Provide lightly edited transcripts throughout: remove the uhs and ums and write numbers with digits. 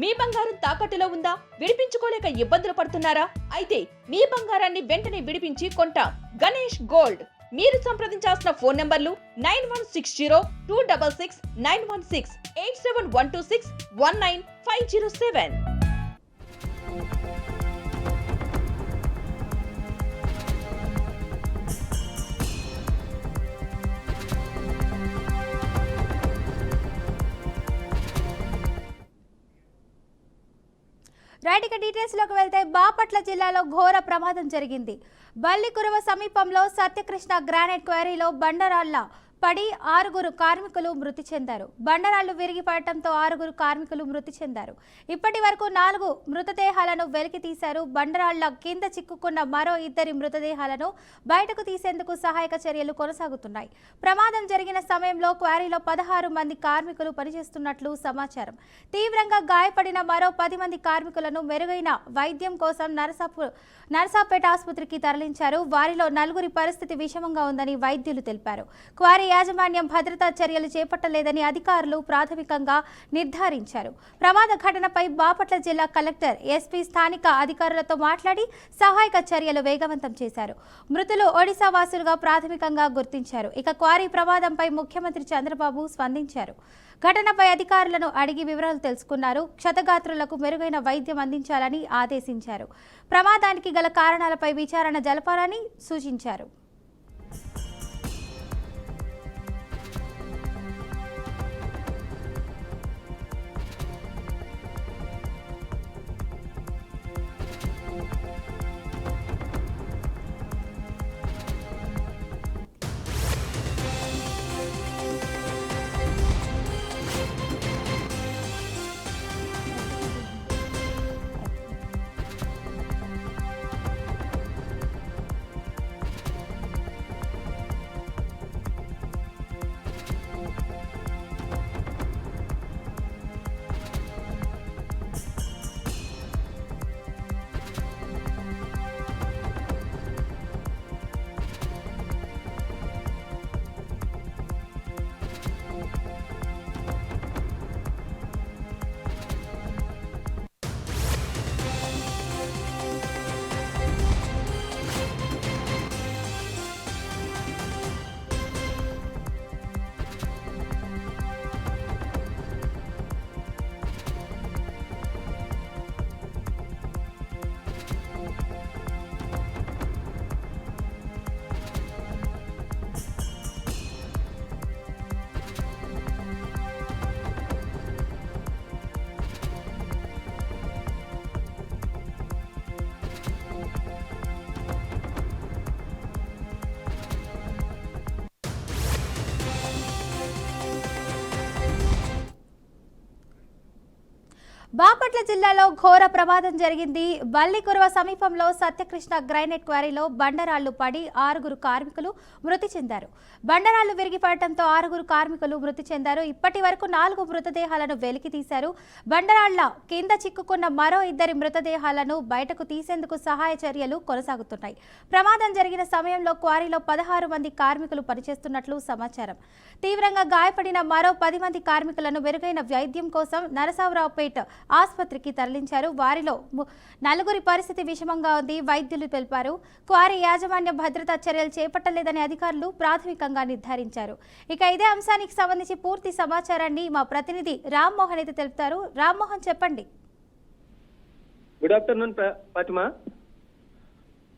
మీ బంగారం తాకట్టులో ఉందా? విడిపించుకోలేక ఇబ్బందులు పడుతున్నారా? అయితే మీ బంగారాన్ని వెంటనే విడిపించి కొంటాం. గణేష్ గోల్డ్. మీరు సంప్రదించాల్సిన ఫోన్ నంబర్లు 9160-266-916, 8712619507. రైట్, ఇక డీటెయిల్స్లోకి వెళ్తే బాపట్ల జిల్లాలో ఘోర ప్రమాదం జరిగింది. బల్లికురవ సమీపంలో సత్యకృష్ణ గ్రానైట్ క్వారీలో బండరాళ్ల పడి 6 కార్మికులు మృతి చెందారు. బండరాళ్లు విరిగి పడటంతో 6 కార్మికులు మృతి చెందారు. ఇప్పటి వరకు 4 మృతదేహాలను వెలికి తీశారు. బండరాళ్ల కింద చిక్కుకున్న మరో 2 మృతదేహాలను బయటకు తీసేందుకు సహాయక చర్యలు కొనసాగుతున్నాయి. ప్రమాదం జరిగిన సమయంలో క్వారీలో 16 మంది కార్మికులు పనిచేస్తున్నట్లు సమాచారం. తీవ్రంగా గాయపడిన మరో 10 మంది కార్మికులను మెరుగైన వైద్యం కోసం నరసాపేట ఆసుపత్రికి తరలించారు. వారిలో 4 పరిస్థితి విషమంగా ఉందని వైద్యులు తెలిపారు. క్వారీ యాజమాన్యం భద్రతా చర్యలు చేపట్టలేదని అధికారులు ప్రాథమికంగా నిర్ధారించారు. ప్రమాద ఘటనపై బాపట్ల జిల్లా కలెక్టర్, ఎస్పీ స్థానిక అధికారులతో మాట్లాడి సహాయక చర్యలు వేగవంతం చేశారు. మృతులు ఒడిశా వాసులుగా ప్రాథమికంగా గుర్తించారు. ఇక క్వారీ ప్రమాదంపై ముఖ్యమంత్రి చంద్రబాబు స్పందించారు. ఘటనపై అధికారులను అడిగి వివరాలు తెలుసుకున్నారు. క్షతగాత్రులకు మెరుగైన వైద్యం అందించాలని ఆదేశించారు. ప్రమాదానికి గల కారణాలపై విచారణ జరపాలని సూచించారు. బాపట్ల జిల్లాలో ఘోర ప్రమాదం జరిగింది. బల్లికురవ సమీపంలో సత్యకృష్ణ గ్రానైట్ క్వారీలో బండరాళ్లు పడి 6 కార్మికులు మృతి చెందారు. బండరాళ్లు విరిగి పడటంతో 6 కార్మికులు మృతి చెందారు. ఇప్పటి వరకు 4 మృతదేహాలను వెలికి తీశారు. బండరాళ్ల కింద చిక్కుకున్న మరో 2 మృతదేహాలను బయటకు తీసేందుకు సహాయ చర్యలు కొనసాగుతున్నాయి. ప్రమాదం జరిగిన సమయంలో క్వారీలో 16 మంది కార్మికులు పనిచేస్తున్నట్లు సమాచారం. తీవ్రంగా గాయపడిన మరో 10 మంది కార్మికులను మెరుగైన వైద్యం కోసం నరసాపేట ఆసుపత్రికి తరలించారు. వారిలో 4 పరిస్థితి విషమంగా ఉంది వైద్యులు తెలిపారు. క్వారీ యాజమాన్య భద్రతా చర్యలు చేపట్టలేదని అధికారులు ప్రాథమికంగా నిర్ధారించారు. ఇక ఇదే అంశానికి సంబంధించి పూర్తి సమాచారాన్ని మా ప్రతినిధి రామ్మోహన్ అయితే తెలుపుతారు. రామ్మోహన్, చెప్పండి. Good afternoon Fatima.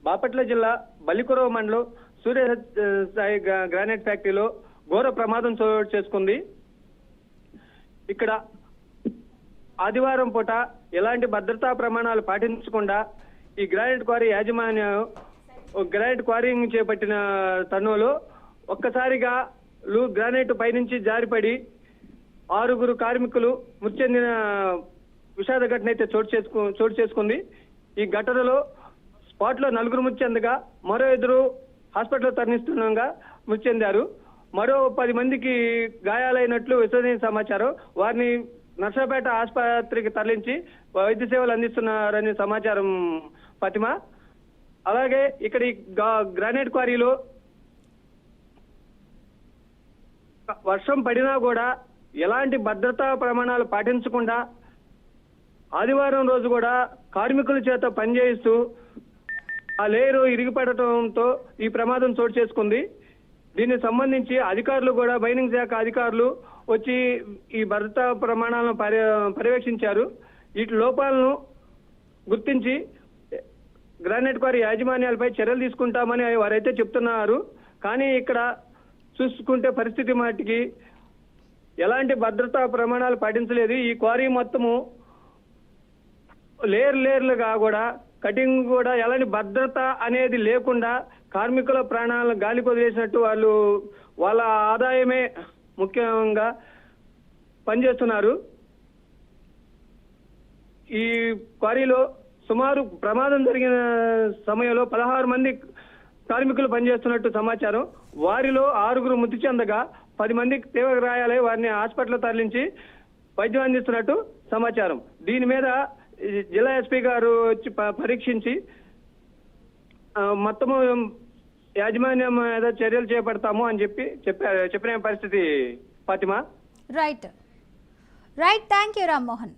బాపట్ల జిల్లా బల్లికురవ మండలం సూర్య సాయి గ్రానైట్ ఫ్యాక్టరీలో ఘోర ప్రమాదం చోటు చేసుకుంది. ఇక్కడ ఆదివారం పూట ఎలాంటి భద్రతా ప్రమాణాలు పాటించకుండా ఈ గ్రానైట్ క్వారీ యాజమాన్యం గ్రానైట్ క్వారీని చేపట్టిన తరుణంలో ఒక్కసారిగా గ్రానైట్ పైనుంచి జారిపడి 6 కార్మికులు మృతి చెందిన విషాద ఘటన అయితే చోటు చేసుకుంది. ఈ ఘటనలో స్పాట్ లో 4 మృతి చెందగా మరో 2 హాస్పిటల్ తరలిస్తుండగా మృతి చెందారు. మరో 10 మందికి గాయాలైనట్లు విశ్వసనీయ సమాచారం. వారిని నర్సాపేట ఆసుపత్రికి తరలించి వైద్య సేవలు అందిస్తున్నారని సమాచారం ఫాతిమా. అలాగే ఇక్కడ ఈ గ్రానైట్ క్వారీలో వర్షం పడినా కూడా ఎలాంటి భద్రతా ప్రమాణాలు పాటించకుండా ఆదివారం రోజు కూడా కార్మికుల చేత పనిచేయిస్తూ ఆ లేరు ఇరిగిపడటంతో ఈ ప్రమాదం చోటు చేసుకుంది. దీనికి సంబంధించి అధికారులు కూడా మైనింగ్ శాఖ అధికారులు వచ్చి ఈ భద్రతా ప్రమాణాలను పర్యవేక్షించారు. వీటి లోపాలను గుర్తించి గ్రానైట్ క్వారీ యాజమాన్యాలపై చర్యలు తీసుకుంటామని వారైతే చెప్తున్నారు. కానీ ఇక్కడ చూసుకుంటే పరిస్థితి మాటికి ఎలాంటి భద్రతా ప్రమాణాలు పాటించలేదు. ఈ క్వారీ మొత్తము లేయర్లుగా కూడా కటింగ్ కూడా ఎలాంటి భద్రత అనేది లేకుండా కార్మికుల ప్రాణాలను గాలి కొదిలేసినట్టు వాళ్ళ ఆదాయమే ముఖ్యంగా పనిచేస్తున్నారు. ఈ క్వారీలో సుమారు ప్రమాదం జరిగిన సమయంలో 16 మంది కార్మికులు పనిచేస్తున్నట్టు సమాచారం. వారిలో 6 మృతి చెందగా 10 మందికి తీవ్ర గాయాలై వారిని హాస్పిటల్ తరలించి వైద్యం అందిస్తున్నట్టు సమాచారం. దీని మీద జిల్లా ఎస్పీ గారు వచ్చి పరీక్షించి మొత్తము యాజమాన్యం మీద చర్యలు చేపడతాము అని చెప్పిన పరిస్థితి Fatima. Right thank you Rammohan.